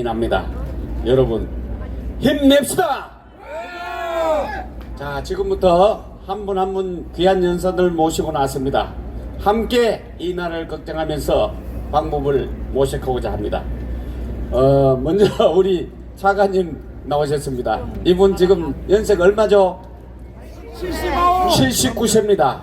납니다. 여러분 힘냅시다. 자, 지금부터 한 분 한 분 귀한 연사들 모시고 나섭니다. 함께 이 나라를 걱정하면서 방법을 모색하고자 합니다. 먼저 우리 차관님 나오셨습니다. 이분 지금 연세가 얼마죠? 79세입니다.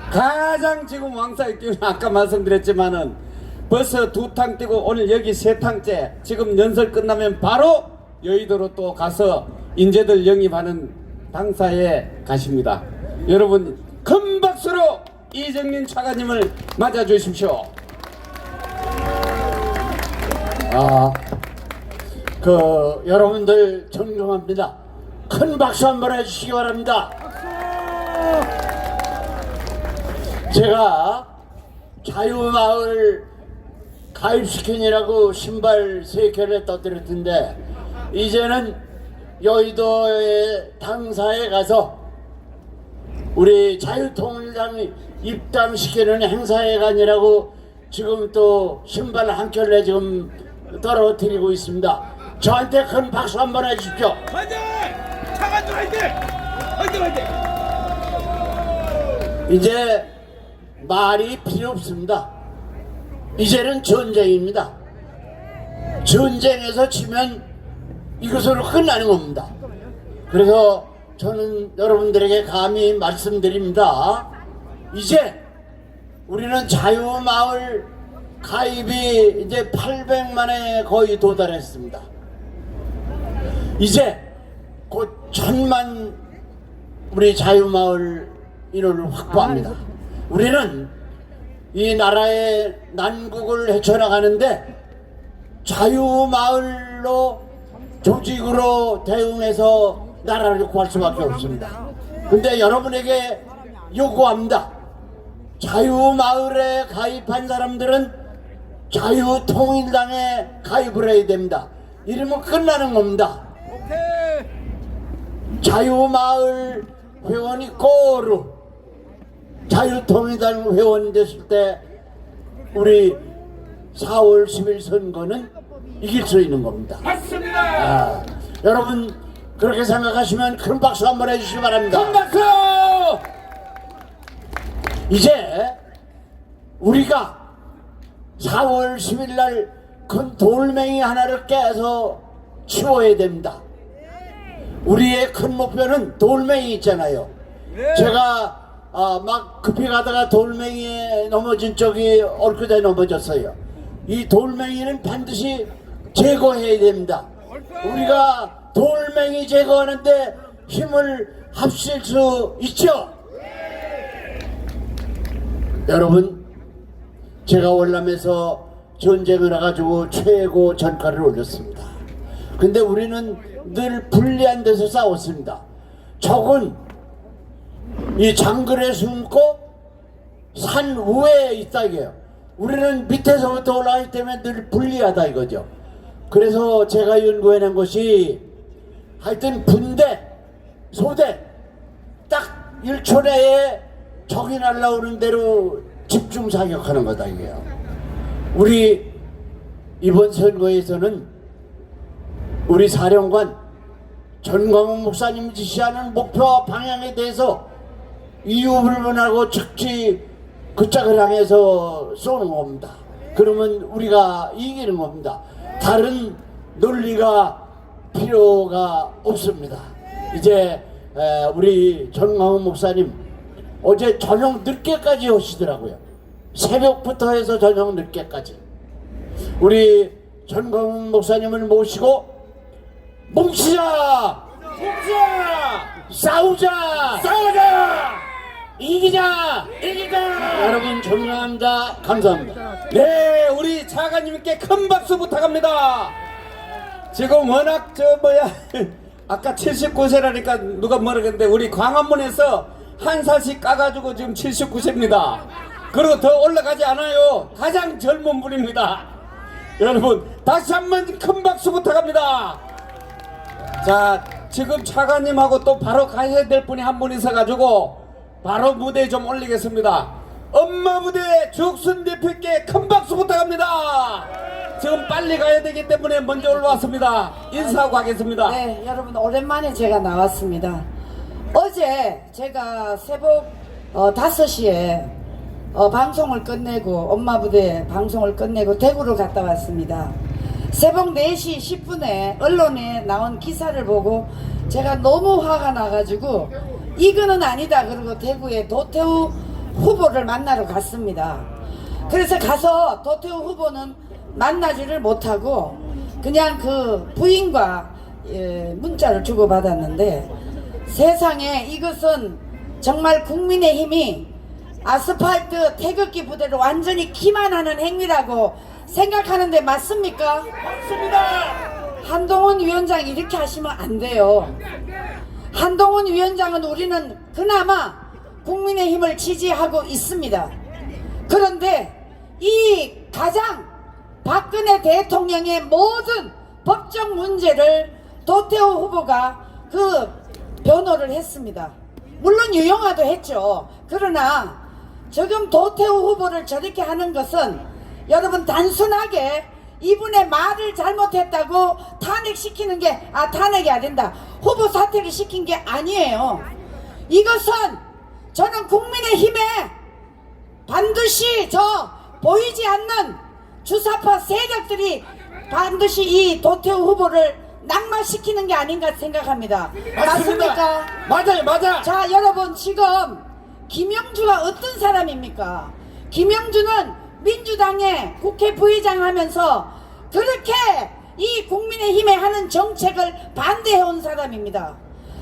가장 지금 왕사의 기운, 아까 말씀드렸지만은 벌써 2탕 뛰고 오늘 여기 3탕째. 지금 연설 끝나면 바로 여의도로 또 가서 인재들 영입하는 당사에 가십니다. 여러분 큰 박수로 이정민 차관님을 맞아주십시오. 여러분들 존경합니다. 큰 박수 한번 해주시기 바랍니다. 제가 자유마을 가입시키느라고 신발 3켤레 떠들었던데 이제는 여의도의 당사에 가서 우리 자유통일당이 입당시키는 행사에 가느라고 지금 또 신발 1켤레 지금 떨어뜨리고 있습니다. 저한테 큰 박수 한번 해주십시오. 화이팅! 차관들 화이팅! 화이팅 화이팅! 이제 말이 필요 없습니다. 이제는 전쟁입니다. 전쟁에서 지면 이것으로 끝나는 겁니다. 그래서 저는 여러분들에게 감히 말씀드립니다. 이제 우리는 자유마을 가입이 이제 800만에 거의 도달했습니다. 이제 곧 1000만 우리 자유마을 인원을 확보합니다. 우리는 이 나라의 난국을 헤쳐나가는데 자유마을로 조직으로 대응해서 나라를 구할 수밖에 없습니다. 근데 여러분에게 요구합니다. 자유마을에 가입한 사람들은 자유통일당에 가입을 해야 됩니다. 이러면 끝나는 겁니다. 자유마을 회원이 꼬르 자유통일당 회원이 됐을 때 우리 4월 10일 선거는 이길 수 있는 겁니다. 맞습니다. 여러분 그렇게 생각하시면 큰 박수 한번 해주시기 바랍니다. 큰 박수! 이제 우리가 4월 10일 날 큰 돌멩이 하나를 깨서 치워야 됩니다. 우리의 큰 목표는 돌멩이 있잖아요. 제가 막 급히 가다가 돌멩이에 넘어진 쪽이 엊그제 넘어졌어요. 이 돌멩이는 반드시 제거해야 됩니다. 우리가 돌멩이 제거하는데 힘을 합칠 수 있죠? 여러분, 제가 월남에서 전쟁을 해가지고 최고 전가를 올렸습니다. 근데 우리는 늘 불리한 데서 싸웠습니다. 적은 이 장글에 숨고 산 우회에 있다 이게요. 우리는 밑에서부터 올라가기 때문에 늘 불리하다 이거죠. 그래서 제가 연구해낸 것이 하여튼 분대, 소대 딱 1초 내에 적이 날라오는 대로 집중 사격하는 거다 이게요. 우리 이번 선거에서는 우리 사령관 전광훈 목사님 지시하는 목표와 방향에 대해서 이유불문하고 즉시 그 짝을 향해서 쏘는 겁니다. 그러면 우리가 이기는 겁니다. 다른 논리가 필요가 없습니다. 이제 우리 전광훈 목사님 어제 저녁 늦게까지 오시더라고요. 새벽부터 해서 저녁 늦게까지 우리 전광훈 목사님을 모시고 뭉치자! 싸우자! 이기자! 여러분 존경합니다. 감사합니다. 네, 우리 차관님께 큰 박수 부탁합니다. 지금 워낙 아까 79세라니까 누가 모르겠는데 우리 광화문에서 한 살씩 까가지고 지금 79세입니다. 그리고 더 올라가지 않아요. 가장 젊은 분입니다. 여러분 다시 한번 큰 박수 부탁합니다. 자, 지금 차관님하고 또 바로 가야 될 분이 한 분 있어가지고 바로 무대에 좀 올리겠습니다. 엄마 무대 죽순 대표께 큰 박수 부탁합니다. 지금 빨리 가야 되기 때문에 먼저 올라왔습니다. 인사하고 가겠습니다. 네, 여러분 오랜만에 제가 나왔습니다. 어제 제가 새벽 5시에 방송을 끝내고 엄마 부대 방송을 끝내고 대구를 갔다 왔습니다. 새벽 4시 10분에 언론에 나온 기사를 보고 제가 너무 화가 나가지고 이거는 아니다 그러고 대구에 도태우 후보를 만나러 갔습니다. 그래서 가서 도태우 후보는 만나지를 못하고 그냥 그 부인과 문자를 주고받았는데 세상에 이것은 정말 국민의힘이 아스팔트 태극기 부대를 완전히 기만하는 행위라고 생각하는데 맞습니까? 맞습니다. 한동훈 위원장 이렇게 하시면 안 돼요. 한동훈 위원장은 우리는 그나마 국민의힘을 지지하고 있습니다. 그런데 이 가장 박근혜 대통령의 모든 법적 문제를 도태우 후보가 그 변호를 했습니다. 물론 유영아도 했죠. 그러나 지금 도태우 후보를 저렇게 하는 것은 여러분 단순하게 이분의 말을 잘못했다고 탄핵시키는 게 탄핵이 아닌다. 후보 사퇴를 시킨 게 아니에요. 이것은 저는 국민의힘에 반드시 저 보이지 않는 주사파 세력들이 반드시 이 도태우 후보를 낙마시키는 게 아닌가 생각합니다. 맞습니까? 맞아요, 맞아. 자, 여러분 지금 김영주가 어떤 사람입니까? 김영주는 민주당의 국회 부의장 하면서 그렇게 이 국민의힘에 하는 정책을 반대해온 사람입니다.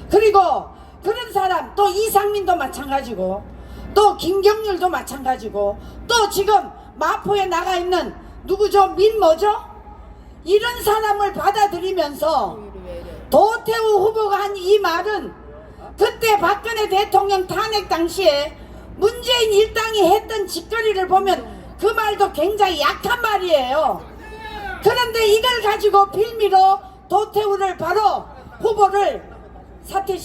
그리고 그런 사람 또 이상민도 마찬가지고 또 김경률도 마찬가지고 또 지금 마포에 나가 있는 누구죠? 민뭐죠? 이런 사람을 받아들이면서 도태우 후보가 한 이 말은 그때 박근혜 대통령 탄핵 당시에 문재인 일당이 했던 짓거리를 보면 그 말도 굉장히 약한 말이에요. 그런데 이걸 가지고 빌미로 도태우를 바로 후보를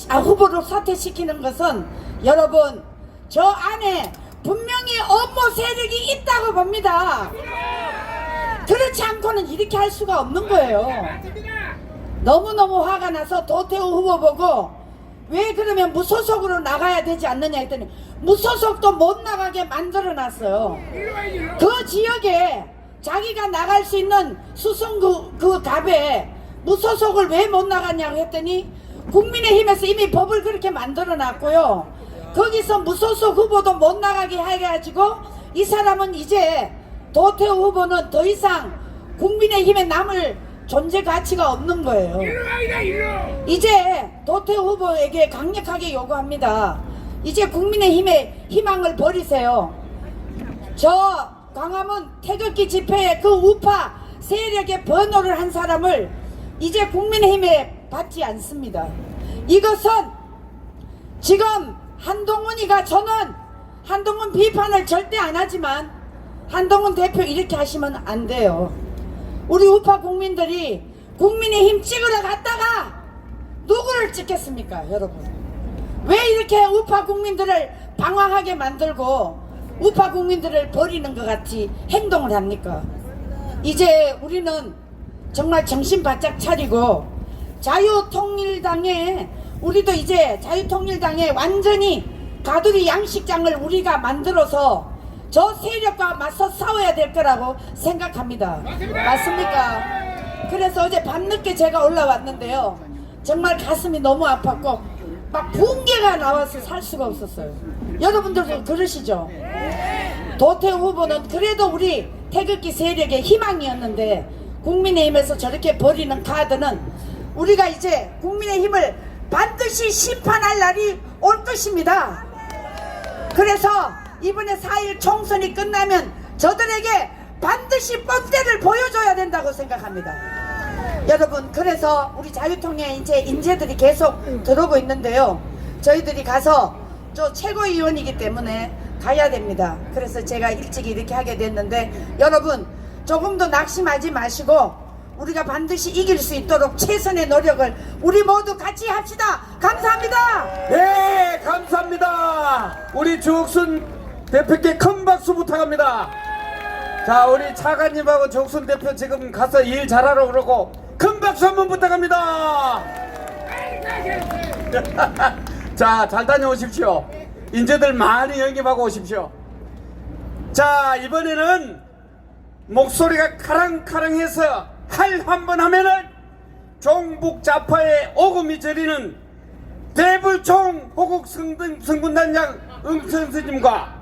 후보로 사퇴시키는 것은 여러분 저 안에 분명히 업무 세력이 있다고 봅니다. 그렇지 않고는 이렇게 할 수가 없는 거예요. 너무너무 화가 나서 도태우 후보 보고 왜 그러면 무소속으로 나가야 되지 않느냐 했더니 무소속도 못 나가게 만들어 놨어요. 그 지역에 자기가 나갈 수 있는 수성구 그 갑에 무소속을 왜 못 나갔냐고 했더니 국민의힘에서 이미 법을 그렇게 만들어 놨고요. 거기서 무소속 후보도 못 나가게 해가지고 이 사람은 이제 도태우 후보는 더 이상 국민의힘에 남을 존재 가치가 없는 거예요. 이제 도태우 후보에게 강력하게 요구합니다. 이제 국민의힘의 희망을 버리세요. 저 광화문 태극기 집회에 그 우파 세력의 번호를 한 사람을 이제 국민의힘에 받지 않습니다. 이것은 지금 한동훈이가 저는 한동훈 비판을 절대 안 하지만 한동훈 대표 이렇게 하시면 안 돼요. 우리 우파 국민들이 국민의힘 찍으러 갔다가 누구를 찍겠습니까, 여러분? 왜 이렇게 우파 국민들을 방황하게 만들고 우파 국민들을 버리는 것 같이 행동을 합니까? 이제 우리는 정말 정신 바짝 차리고 자유통일당에 우리도 이제 자유통일당에 완전히 가두리 양식장을 우리가 만들어서 저 세력과 맞서 싸워야 될 거라고 생각합니다. 맞습니까? 그래서 어제 밤늦게 제가 올라왔는데요. 정말 가슴이 너무 아팠고 막 붕괴가 나와서 살 수가 없었어요. 여러분들도 그러시죠? 도태우 후보는 그래도 우리 태극기 세력의 희망이었는데 국민의힘에서 저렇게 버리는 카드는 우리가 이제 국민의힘을 반드시 심판할 날이 올 것입니다. 그래서 이번에 4일 총선이 끝나면 저들에게 반드시 뻔때를 보여줘야 된다고 생각합니다. 여러분, 그래서 우리 자유통일 이제 인재들이 계속 들어오고 있는데요. 저희들이 가서 저 최고위원이기 때문에 가야 됩니다. 그래서 제가 일찍 이렇게 하게 됐는데 여러분 조금 더 낙심하지 마시고 우리가 반드시 이길 수 있도록 최선의 노력을 우리 모두 같이 합시다. 감사합니다. 네, 감사합니다. 우리 주옥순 대표께 큰 박수 부탁합니다. 자, 우리 차관님하고 족순 대표 지금 가서 일 잘하러 그러고 큰 박수 한번 부탁합니다. 자, 잘 다녀오십시오. 인재들 많이 영입하고 오십시오. 자, 이번에는 목소리가 카랑카랑해서 할 한번 하면은 종북 좌파의 오금이 저리는 대불총 호국 성군단장 응천스님과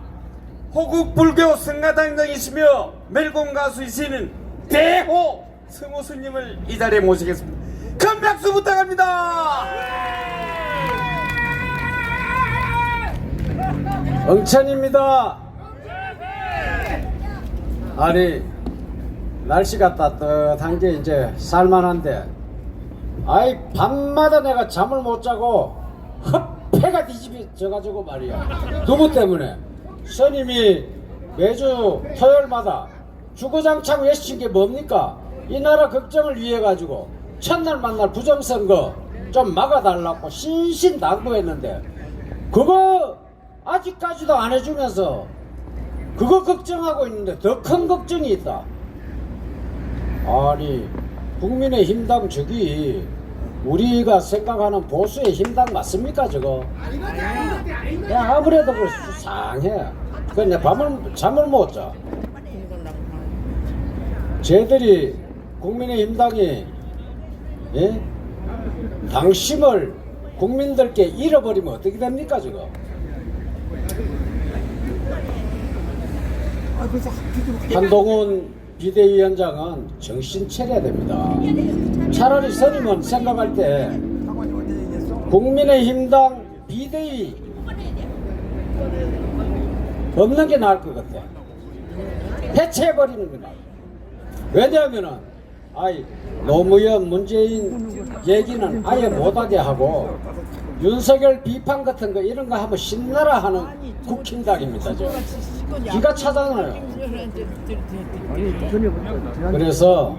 호국 불교 성가단장이시며 멜공 가수이시는 대호 성호 스님을 이 자리에 모시겠습니다. 큰 박수 부탁합니다. 응천입니다. 아니 날씨가 따뜻한 게 이제 살만한데 아이 밤마다 내가 잠을 못 자고 헛패가 뒤집어져가지고 말이야. 누구 때문에? 스님이 매주 토요일마다 주구장창 외치는 게 뭡니까? 이 나라 걱정을 위해 가지고 첫날 만날 부정선거 좀 막아달라고 신신당부했는데 그거 아직까지도 안 해주면서 그거 걱정하고 있는데 더 큰 걱정이 있다. 아니 국민의힘당 저기 우리가 생각하는 보수의 힘당 맞습니까 저거? 야 아무래도 그 수상해. 그냥 잠을 못 자. 쟤들이 국민의힘당이 예? 당심을 국민들께 잃어버리면 어떻게 됩니까 저거? 한동훈 비대위원장은 정신 차려야 됩니다. 차라리 스님은 생각할 때 국민의힘당 비대위 없는 게 나을 것 같아. 해체해버리는 게 나을. 왜냐하면은 아이 노무현 문재인 얘기는 아예 못하게 하고 윤석열 비판 같은 거 이런 거 하면 신나라 하는 국힘당입니다. 저. 기가 차잖아요. 그래서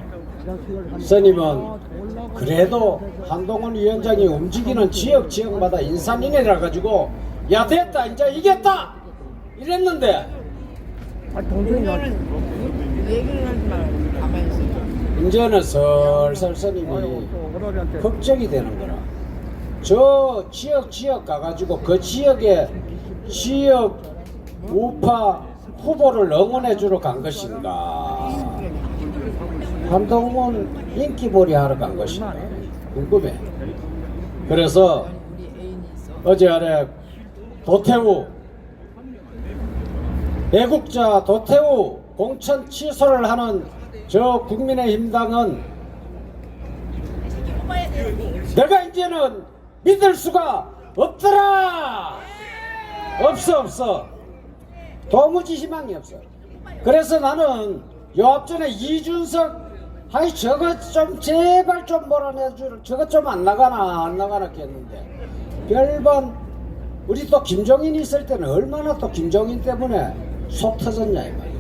스님은 그래도 한동훈 위원장이 움직이는 지역마다 인산인해라 가지고 야 됐다 이제 이겼다 이랬는데 얘기를 하지 말고 가만히 있어. 이제는 슬슬 스님이 걱정이 되는 거라. 저 지역 가가지고 그 지역에 지역 우파 후보를 응원해 주러 간 것인가, 한동훈 인기몰이 하러 간 것인가 궁금해. 그래서 어제 아래 도태우 애국자 도태우 공천 취소를 하는 저 국민의힘당은 내가 이제는 믿을 수가 없더라. 없어. 도무지 희망이 없어. 그래서 나는 요 앞전에 이준석 아이 저거 좀 제발 좀 몰아내줄, 저거 좀 안 나가나 했는데 별반 우리 또 김종인이 있을 때는 얼마나 또 김종인 때문에 속 터졌냐 이 말이야.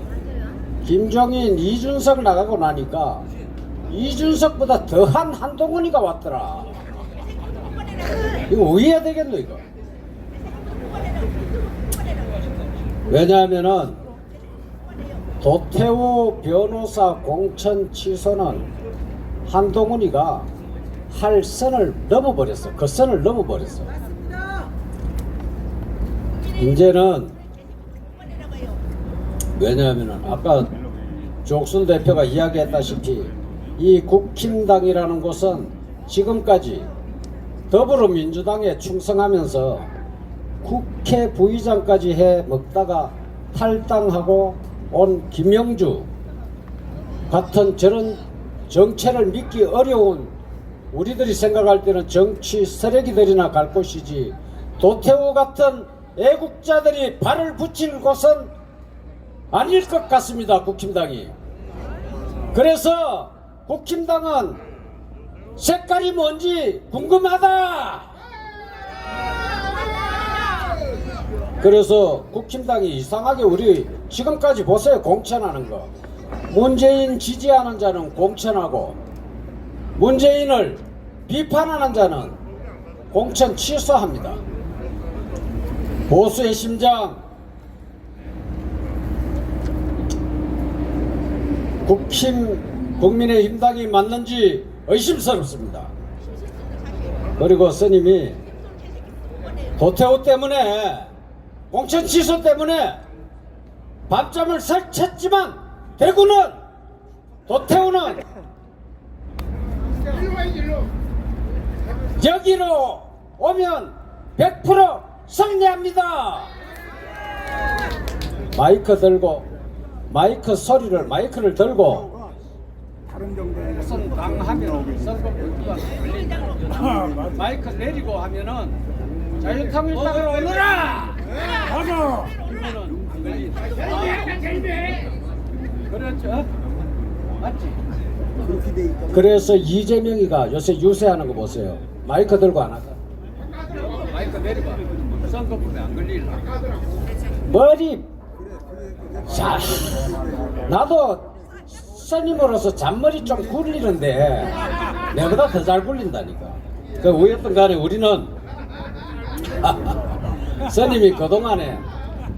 김종인 이준석 나가고 나니까 이준석보다 더한 한동훈이가 왔더라. 이거 오해야 되겠노 이거. 왜냐하면은 도태우 변호사 공천 취소는 한동훈이가 할 선을 넘어버렸어. 그 선을 넘어버렸어. 이제는 왜냐하면은 아까 족순 대표가 이야기했다시피 이 국힘당이라는 곳은 지금까지 더불어민주당에 충성하면서 국회 부의장까지 해 먹다가 탈당하고 온 김영주 같은 저런 정체를 믿기 어려운 우리들이 생각할 때는 정치 쓰레기들이나 갈 곳이지 도태우 같은 애국자들이 발을 붙일 곳은 아닐 것 같습니다. 국힘당이. 그래서 국힘당은 색깔이 뭔지 궁금하다. 그래서 국힘당이 이상하게 우리 지금까지 보세요. 공천하는 거 문재인 지지하는 자는 공천하고 문재인을 비판하는 자는 공천 취소합니다. 보수의 심장 국민의힘당이 맞는지 의심스럽습니다. 그리고 스님이 도태우 때문에 공천 취소 때문에 밤잠을 설쳤지만 대구는 도태우는 여기로 오면 100% 승리합니다. 마이크를 들고 무슨 당하면 선거 마이크 내리고 하면은 자유통일당으로 오너라. 맞아. 이거는 안 걸린다. 그렇죠? 맞지? 그래서 이재명이가 요새 유세하는 거 보세요. 마이크 들고 안 하다. 마이크 내리봐. 선거법에 안 걸릴라. 머리. 자, 나도 스님으로서 잔머리 좀 굴리는데 내보다 더 잘 굴린다니까. 그 어쨌든 간에 우리는 스님이 그동안에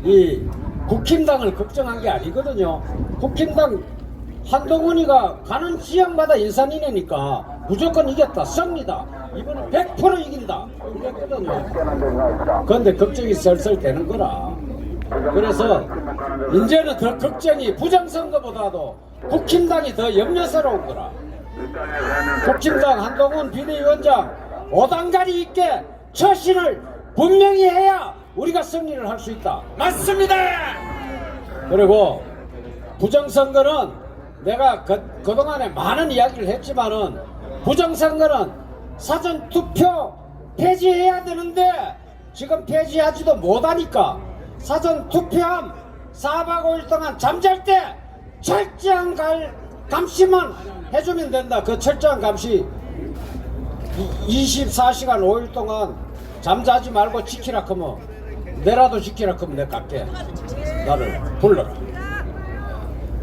이 국힘당을 걱정한 게 아니거든요. 국힘당 한동훈이가 가는 지역마다 인산인해니까 무조건 이겼다, 승리다, 이번에 100% 이긴다 이랬거든요. 그런데 걱정이 슬슬 되는 거라. 그래서 이제는 더 걱정이 부정선거보다도 국힘당이 더 염려스러운 거라. 국힘당 한동훈 비대위원장 5단가리 있게 처신을 분명히 해야 우리가 승리를 할 수 있다. 맞습니다. 그리고 부정선거는 내가 그동안에 많은 이야기를 했지만은 부정선거는 사전투표 폐지해야 되는데 지금 폐지하지도 못하니까 사전투표함 4박 5일 동안 잠잘 때 철저한 감시만 해주면 된다. 그 철저한 감시 24시간 5일 동안 잠자지 말고 지키라 크면 내라도 지키라 크면 내가 갈게. 나를 불러라.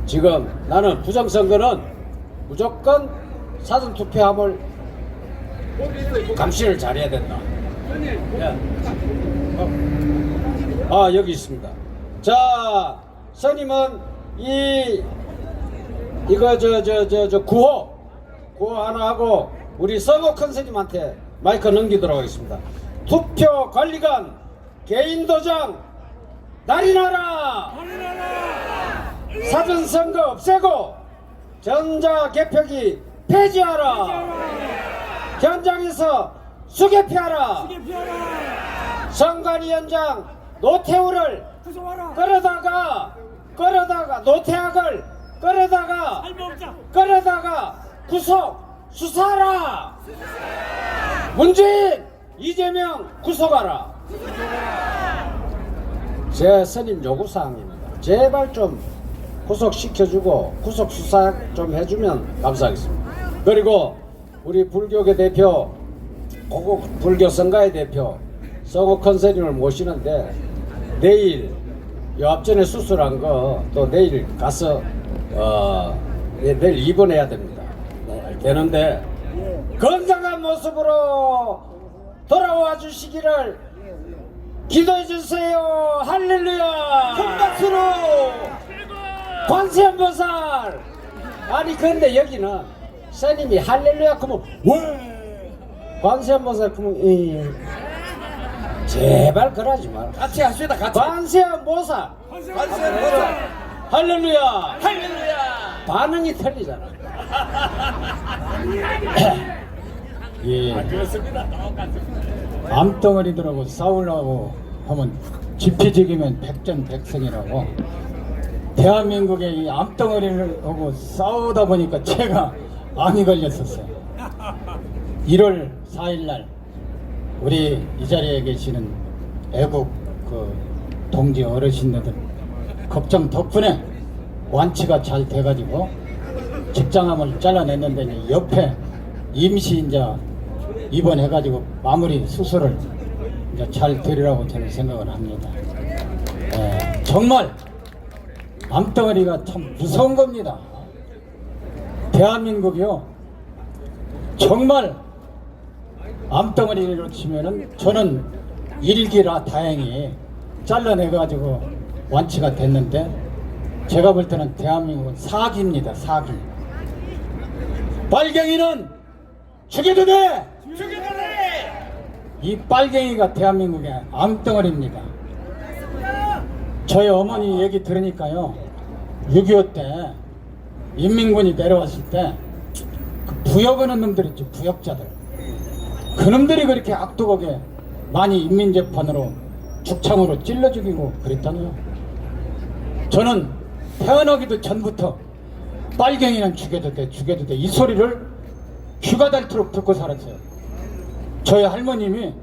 지금 나는 부정선거는 무조건 사전투표함을 감시를 잘해야 된다. 여기 있습니다. 자, 스님은 이거 구호 하나 하고 우리 서고 큰 스님한테 마이크 넘기도록 하겠습니다. 투표 관리관 개인 도장 날인하라. 사전선거 없애고 전자개표기 폐지하라. 현장에서 수개표하라. 선관위원장 노태우를 끌어다가 노태학을 끌어다가 구속 수사하라. 문재인 이재명 구속하라. 제 스님 요구사항입니다. 제발 좀 구속시켜주고 구속 수사 좀 해주면 감사하겠습니다. 그리고 우리 불교계 대표 고국 불교 성가의 대표 성호 컨설님을 모시는데 내일 요 앞전에 수술한 거 또 내일 가서 내일 입원해야 됩니다. 되는데 건강한 모습으로 돌아와 주시기를 기도해 주세요. 할렐루야. 큰 박수로. 관세음보살. 아니 근데 여기는 스님이 할렐루야 그러면 왜 관세음보살 그러면 제발 그러지 마라. 같이 합시다. 같이. 관세음보살 관세음보살. 할렐루야. 할렐루야. 반응이 틀리잖아. 예. 암덩어리들하고 싸우려고 하면 지피지기면 백전백승이라고. 대한민국의 이 암덩어리를 하고 싸우다 보니까 제가 암이 걸렸었어요. 1월 4일날 우리 이 자리에 계시는 애국 동지 어르신들 걱정 덕분에 완치가 잘 돼가지고 직장암을 잘라냈는데 이제 옆에 임시 이제 입원해가지고 마무리 수술을 이제 잘 되리라고 저는 생각을 합니다. 정말 암덩어리가 참 무서운 겁니다. 대한민국이요 정말 암덩어리로 치면은 저는 일기라 다행히 잘라내가지고 완치가 됐는데 제가 볼 때는 대한민국은 사기입니다. 사기. 빨갱이는 죽여도 돼. 이 빨갱이가 대한민국의 암덩어리입니다. 저희 어머니 얘기 들으니까요, 6.25 때 인민군이 내려왔을 때 그 부역하는 놈들 있죠, 부역자들. 그놈들이 그렇게 악독하게 많이 인민재판으로 죽창으로 찔러 죽이고 그랬다니요. 저는 태어나기도 전부터 빨갱이는 죽여도 돼, 죽여도 돼, 이 소리를 귀가 닳도록 듣고 살았어요. 저희 할머님이,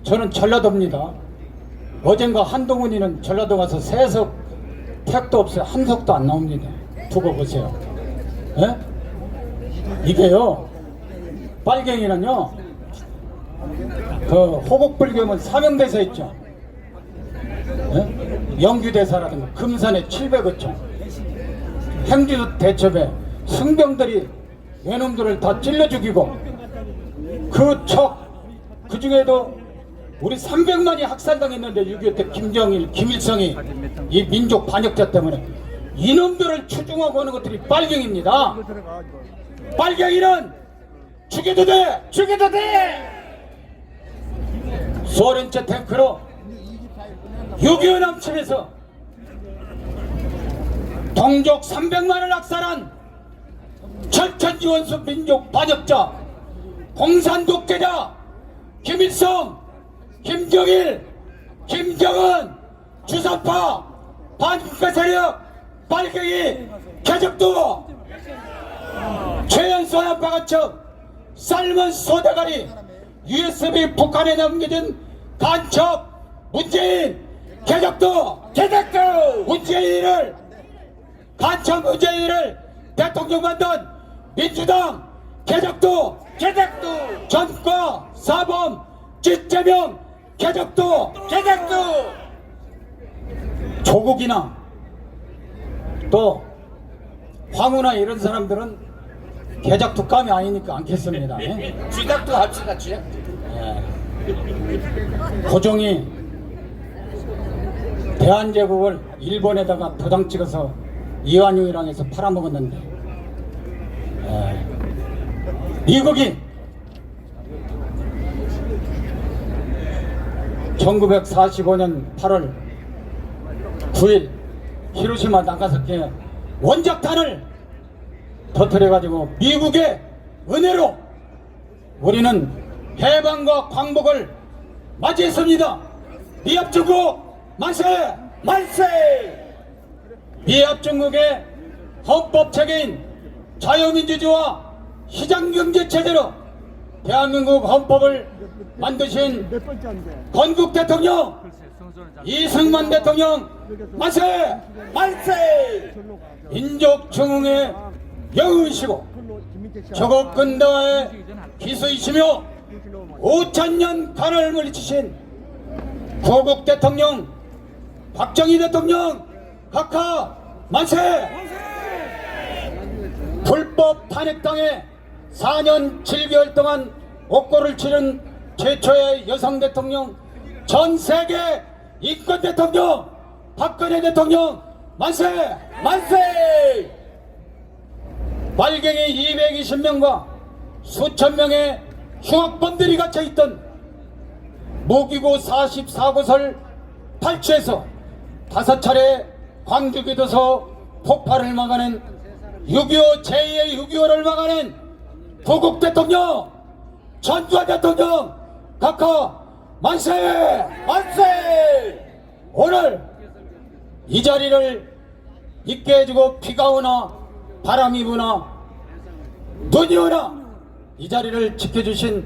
저는 전라도입니다. 어젠가 한동훈이는 전라도 가서 세석 택도 없어요. 한 석도 안 나옵니다. 두고 보세요. 예? 이게요, 빨갱이는요, 그 호국불교면 사명대사 있죠. 예? 영규대사라든가 금산에 700어촌, 행주 대첩에 승병들이 외놈들을 다 찔러 죽이고, 그 중에도 우리 300만이 학살당했는데 6.25 때 김정일, 김일성이 이 민족 반역자 때문에 이놈들을 추중하고 하는 것들이 빨갱입니다. 빨갱이는 죽여도 돼! 죽여도 돼! 소련제 탱크로 6.25 남침에서 동족 300만을 학살한 천천지원수 민족 반역자, 공산독재자 김일성, 김정일, 김정은, 주사파, 반국가 세력, 빨갱이, 개적도, 최연소 아빠가처럼 삶은 소대가리, USB 북한에 남겨진 간첩, 문재인, 개적도, 문재인을, 간첩 문재인을 대통령 만든 민주당, 개적도, 전과, 사범, 찌재명, 개적도, 조국이나 또 황우나 이런 사람들은 개작두감이 아니니까 않겠습니다. 쥐작도 합시다, 쥐작도. 고종이 대한제국을 일본에다가 도장 찍어서 이완용이랑 해서 팔아먹었는데, 미국이 1945년 8월 9일 히로시마 나가사키에 원자탄을 터뜨려가지고 미국의 은혜로 우리는 해방과 광복을 맞이했습니다. 미합중국 만세! 만세! 미합중국의 헌법체계인 자유민주주의와 시장경제체제로 대한민국 헌법을 만드신 건국 대통령 이승만 대통령 만세! 만세! 민족 중흥의 영웅이시고 조국 근대화의 기수이시며 5000년 간을 물리치신 고국 대통령 박정희 대통령 각하 만세! 불법 탄핵당해 4년 7개월 동안 옥고를 치른 최초의 여성 대통령, 전 세계 인권 대통령 박근혜 대통령 만세! 만세! 빨갱이 220명과 수천 명의 흉악범들이 갇혀있던 무기고 44곳을 탈취해서 5차례 광주교도소 폭발을 막아낸 6.25 제2의 6.25를 막아낸 고국 대통령 전두환 대통령 각하 만세! 만세! 오늘 이 자리를 있게 해주고 비가 오나 바람이 부나 눈이 오나 이 자리를 지켜주신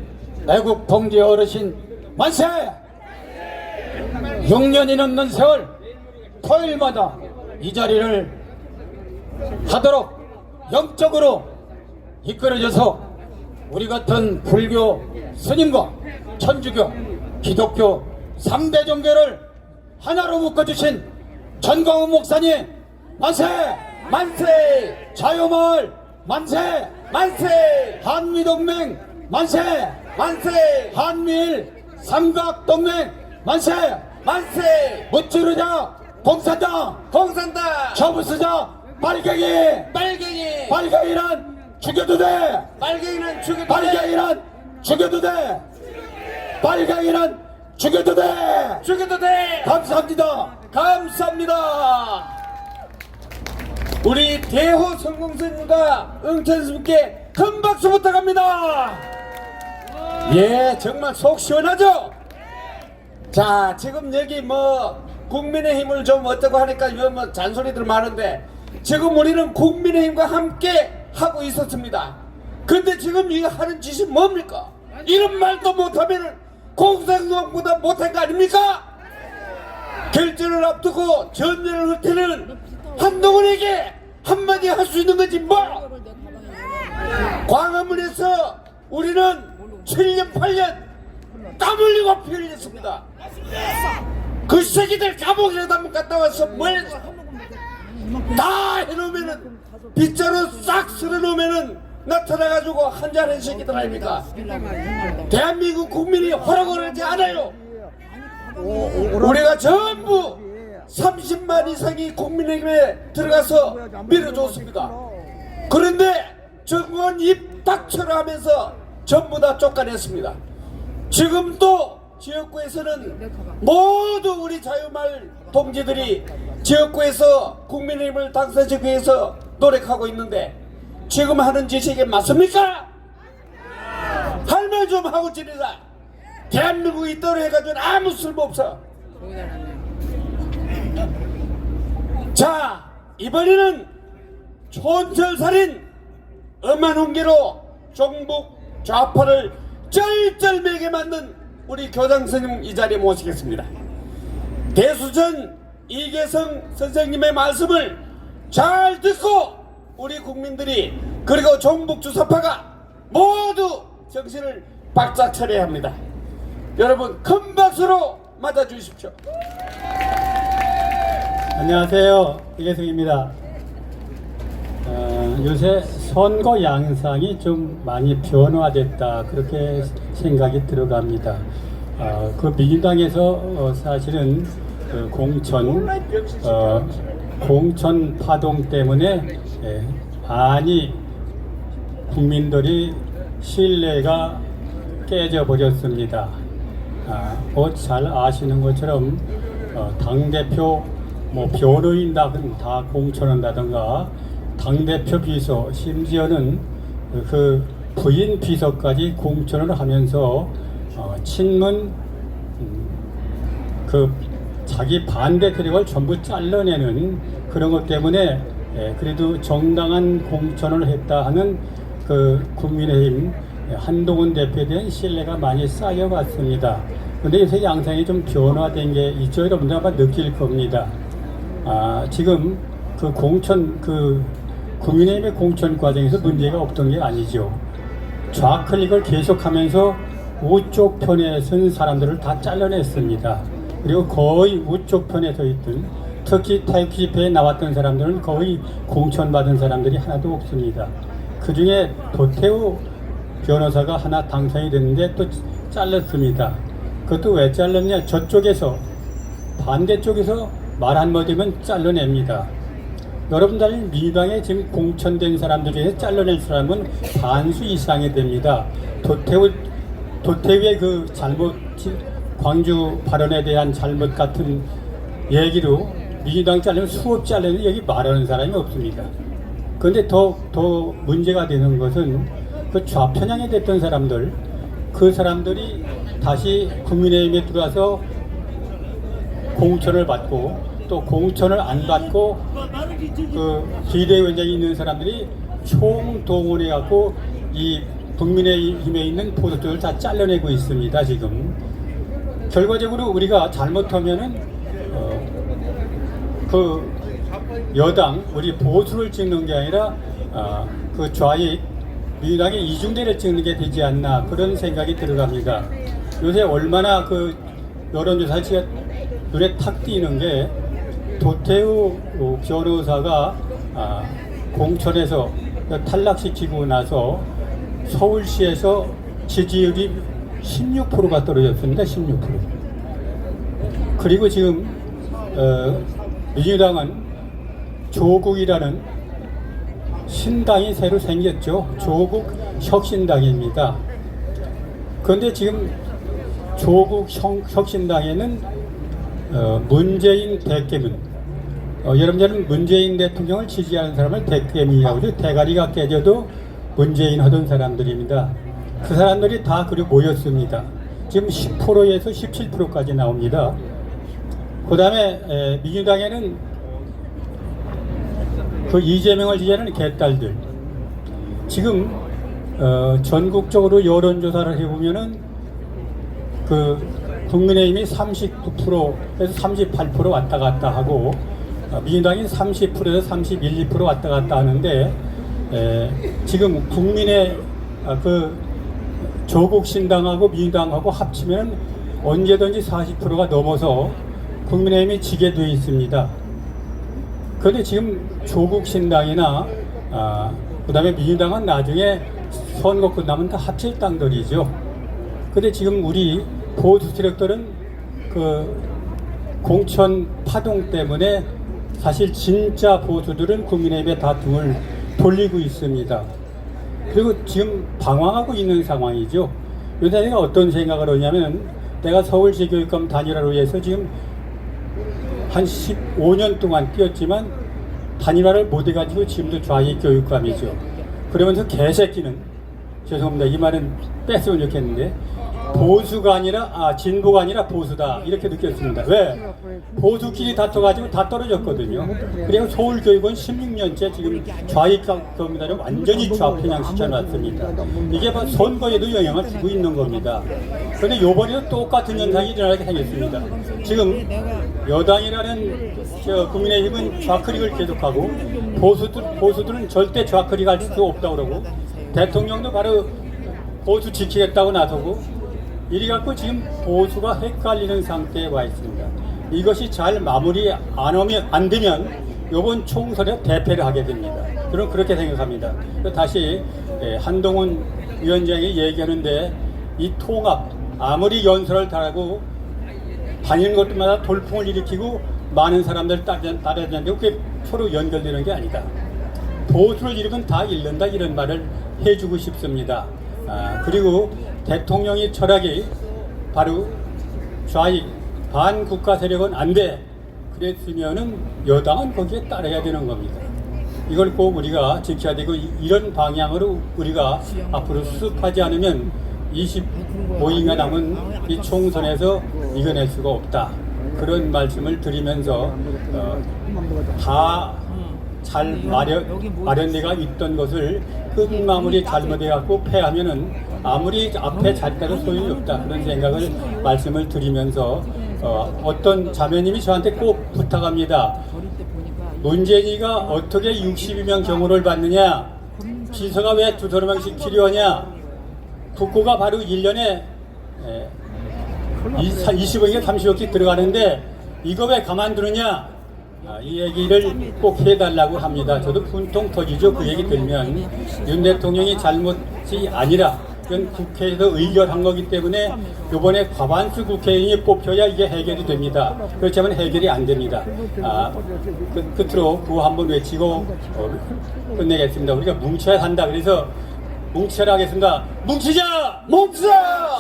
애국 동지 어르신 만세! 6년이 넘는 세월 토요일마다 이 자리를 하도록 영적으로 이끌어줘서 우리 같은 불교 스님과 천주교, 기독교 3대 종교를 하나로 묶어주신 전광훈 목사님 만세! 만세! 자유마을 만세! 만세! 한미동맹 만세! 만세! 한미일 삼각동맹 만세! 만세! 무찌르자 공산당 공산당 처부수자 빨갱이 빨갱이 빨갱이란 죽여도 돼 빨갱이는 죽여도 돼 빨갱이란 죽여도 돼 빨갱이란 죽여도 돼 죽여도 돼 감사합니다. 감사합니다. 우리 대호 성공선님과 응천스님께 큰 박수 부탁합니다. 예, 정말 속 시원하죠? 자, 지금 여기 뭐 국민의힘을 좀 어쩌고 하니까 이거 뭐 잔소리들 많은데 지금 우리는 국민의힘과 함께 하고 있었습니다. 근데 지금 이거 하는 짓이 뭡니까? 이런 말도 못하면 공산당보다 못한 거 아닙니까? 결전을 앞두고 전면을 흩트는 한동훈에게 한마디 할 수 있는 거지 뭐. 광화문에서 우리는 7년 8년 땀 흘리고 피 흘렸습니다. 그 새끼들 감옥이라도 한번 갔다 와서 뭘 다 해놓으면은 빗자루 싹 쓸어놓으면은 나타나가지고 한잔한 새끼들 아닙니까? 대한민국 국민이 허락을 하지 않아요. 우리가 전부 30만 이상이 국민의힘에 들어가서 밀어줬습니다. 그런데 정권 입 닥쳐라 하면서 전부 다 쫓아냈습니다. 지금도 지역구에서는 모두 우리 자유말 동지들이 지역구에서 국민의힘을 당선시키기 위해서 노력하고 있는데 지금 하는 짓이 이게 맞습니까? 할 말 좀 하고 지내자. 대한민국이 있도록 해가지고는 아무 쓸모없어. 자, 이번에는 촌철살인 엄한 훈계로 종북 좌파를 쩔쩔매게 만든 우리 교장선생님 이 자리에 모시겠습니다. 대수전 이계성 선생님의 말씀을 잘 듣고 우리 국민들이 그리고 종북 주사파가 모두 정신을 바짝 차려야 합니다. 여러분 큰 박수로 맞아주십시오. 안녕하세요. 이계성입니다. 요새 선거 양상이 좀 많이 변화됐다 그렇게 생각이 들어갑니다. 그 민주당에서 사실은 그 공천 파동 때문에 많이 국민들이 신뢰가 깨져버렸습니다. 잘 아시는 것처럼 당대표 변호인 다 공천한다든가 당대표 비서 심지어는 그 부인 비서까지 공천을 하면서 친문 그 자기 반대 세력을 전부 잘라내는 그런 것 때문에 그래도 정당한 공천을 했다 하는 그 국민의힘 한동훈 대표에 대한 신뢰가 많이 쌓여갔습니다. 그런데 요새 양상이 좀 변화된 게 있죠. 여러분들 아마 느낄 겁니다. 지금 그 국민의힘의 공천 과정에서 문제가 없던 게 아니죠. 좌클릭을 계속하면서 우쪽 편에 선 사람들을 다 잘라냈습니다. 그리고 거의 우쪽 편에 서 있던 특히 타협 집회에 나왔던 사람들은 거의 공천받은 사람들이 하나도 없습니다. 그 중에 도태우 변호사가 하나 당선이 됐는데 또 잘랐습니다. 그것도 왜 잘랐냐? 저쪽에서 반대쪽에서 말 한마디면 잘라냅니다. 여러분들 민주당에 지금 공천된 사람들 중에 잘라낼 사람은 반수 이상이 됩니다. 도태우의 그 잘못, 광주 발언에 대한 잘못 같은 얘기로 민주당 잘리면 수업 잘리는 여기 말하는 사람이 없습니다. 그런데 더 문제가 되는 것은 그 좌편향이 됐던 사람들, 그 사람들이 다시 국민의힘에 들어와서 공천을 받고 또 공천을 안 받고 그 비대위원장이 있는 사람들이 총동원해 갖고 이 국민의힘에 있는 보수들을 다 잘라내고 있습니다. 지금 결과적으로 우리가 잘못하면은 그 여당 우리 보수를 찍는 게 아니라 그 좌익 민주당의 이중대를 찍는 게 되지 않나 그런 생각이 들어갑니다. 요새 얼마나 그 여론조사 눈에 탁 띄는 게 도태우 변호사가 공천에서 탈락시키고 나서 서울시에서 지지율이 16%가 떨어졌습니다. 16%. 그리고 지금 민주당은 조국이라는 신당이 새로 생겼죠. 조국 혁신당입니다. 그런데 지금 조국 혁신당에는 문재인 대깨문, 여러분들은 문재인 대통령을 지지하는 사람을 대깨문이라고 하죠. 대가리가 깨져도 문재인 하던 사람들입니다. 그 사람들이 다 그리 모였습니다. 지금 10%에서 17%까지 나옵니다. 그 다음에 민주당에는 그 이재명을 지지하는 개딸들, 지금 전국적으로 여론조사를 해보면은 그 국민의힘이 39%에서 38% 왔다 갔다 하고 민주당이 30%에서 31, 2% 왔다 갔다 하는데 지금 국민의 그 조국 신당하고 민주당하고 합치면 언제든지 40%가 넘어서 국민의힘이 지게 되어 있습니다. 그런데 지금 조국 신당이나 그 다음에 민주당은 나중에 선거 끝나면 다 합칠 당들이죠. 그런데 지금 우리 보수 세력들은 그 공천 파동 때문에 사실 진짜 보수들은 국민의힘에 다 등을 돌리고 있습니다. 그리고 지금 방황하고 있는 상황이죠. 요새 내가 어떤 생각을 하냐면, 내가 서울시 교육감 단일화로 해서 지금 한 15년 동안 뛰었지만 단일화를 못 해가지고 지금도 좌익 교육감이죠. 그러면서 개새끼는, 죄송합니다, 이 말은 뺐으면 좋겠는데, 보수가 아니라 진보가 아니라 보수다, 이렇게 느꼈습니다. 왜? 보수끼리 다퉈가지고 다 떨어졌거든요. 그리고 서울교육은 16년째 지금 좌익 교육감을 완전히 좌편향 시켜놨습니다. 이게 선거에도 영향을 주고 있는 겁니다. 그런데 요번에도 똑같은 현상이 일어나게 생겼습니다. 지금 여당이라는 국민의힘은 좌클릭을 계속하고 보수들은 절대 좌클릭 할 수 없다고 그러고, 대통령도 바로 보수 지키겠다고 나서고, 이리 갖고 지금 보수가 헷갈리는 상태에 와 있습니다. 이것이 잘 마무리 안 되면 이번 총선에 대패를 하게 됩니다. 저는 그렇게 생각합니다. 다시 한동훈 위원장이 얘기하는데, 이 통합, 아무리 연설을 잘하고 다니는 것마다 돌풍을 일으키고 많은 사람들 따라다니는데 그게 서로 연결되는 게 아니다. 보수를 잃으면 다 잃는다, 이런 말을 해주고 싶습니다. 그리고 대통령의 철학이 바로 좌익 반국가 세력은 안 돼, 그랬으면은 여당은 거기에 따라야 되는 겁니다. 이걸 꼭 우리가 지켜야 되고, 이런 방향으로 우리가 앞으로 수습하지 않으면 25인가 남은 이 총선에서 이겨낼 수가 없다, 그런 말씀을 드리면서 다 잘 마련되가 있던 것을 끝마무리 잘못해갖고 패하면은 아무리 앞에 잘 따도 소용이 없다, 그런 생각을 말씀을 드리면서 어떤 자매님이 저한테 꼭 부탁합니다. 문재인이가 어떻게 62명 경호를 받느냐, 비서가 왜 2-3명씩 필요하냐, 국고가 바로 1년에 20억인가 30억씩 들어가는데 이거 왜 가만두느냐, 이 얘기를 꼭 해달라고 합니다. 저도 분통 터지죠. 그 얘기 들으면 윤 대통령이 잘못이 아니라 이건 국회에서 의결한 거기 때문에 이번에 과반수 국회의원이 뽑혀야 이게 해결이 됩니다. 그렇지 않으면 해결이 안 됩니다. 끝으로 구호 한번 외치고 끝내겠습니다. 우리가 뭉쳐야 한다. 그래서 뭉쳐라 하겠습니다. 뭉치자! 뭉치자!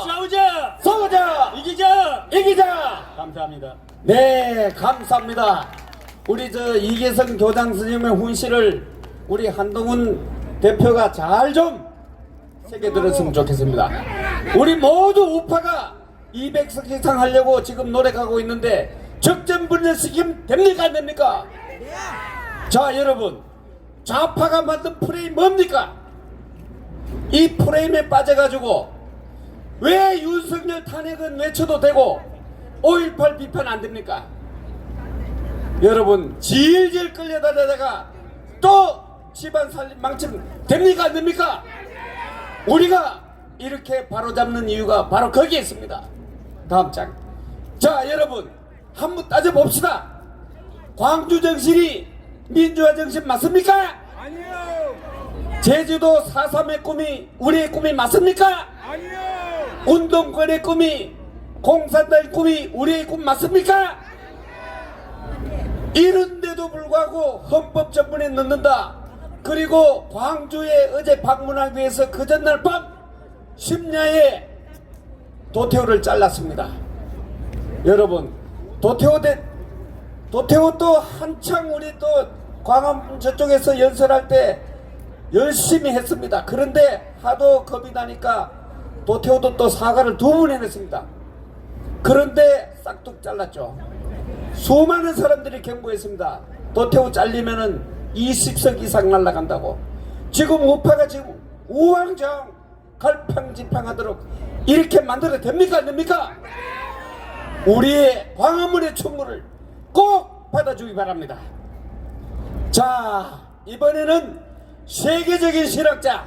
싸우자! 싸우자! 이기자! 이기자! 감사합니다. 네, 감사합니다. 우리 이계성 교장 스님의 훈시를 우리 한동훈 대표가 잘 좀 새겨 들었으면 좋겠습니다. 우리 모두 우파가 200석 이상 하려고 지금 노력하고 있는데 적전분열시키면 됩니까, 안 됩니까? 자, 여러분, 좌파가 만든 프레임 뭡니까? 이 프레임에 빠져가지고 왜 윤석열 탄핵은 외쳐도 되고 5.18 비판 안 됩니까? 여러분, 질질 끌려다니다가 또 집안 살림 망치면 됩니까, 안 됩니까? 우리가 이렇게 바로잡는 이유가 바로 거기에 있습니다. 다음 장. 자, 여러분, 한번 따져봅시다. 광주 정신이 민주화 정신 맞습니까? 아니요. 제주도 4.3의 꿈이 우리의 꿈이 맞습니까? 아니요. 운동권의 꿈이, 공산당의 꿈이 우리의 꿈 맞습니까? 이런데도 불구하고 헌법 전문에 넣는다. 그리고 광주에 어제 방문하기 위해서 그 전날 밤 심야에 도태우를 잘랐습니다. 여러분, 도태우 또 한창 우리 또 광화문 저쪽에서 연설할 때 열심히 했습니다. 그런데 하도 겁이 나니까 도태우도 또 사과를 2번 해냈습니다. 그런데 싹둑 잘랐죠. 수많은 사람들이 경고했습니다. 도태우 잘리면은 20석 이상 날아간다고. 지금 우파가 지금 우왕좌왕 갈팡질팡하도록 이렇게 만들어도 됩니까? 안 됩니까? 우리의 광화문의 촛물을 꼭 받아주기 바랍니다. 자, 이번에는 세계적인 실학자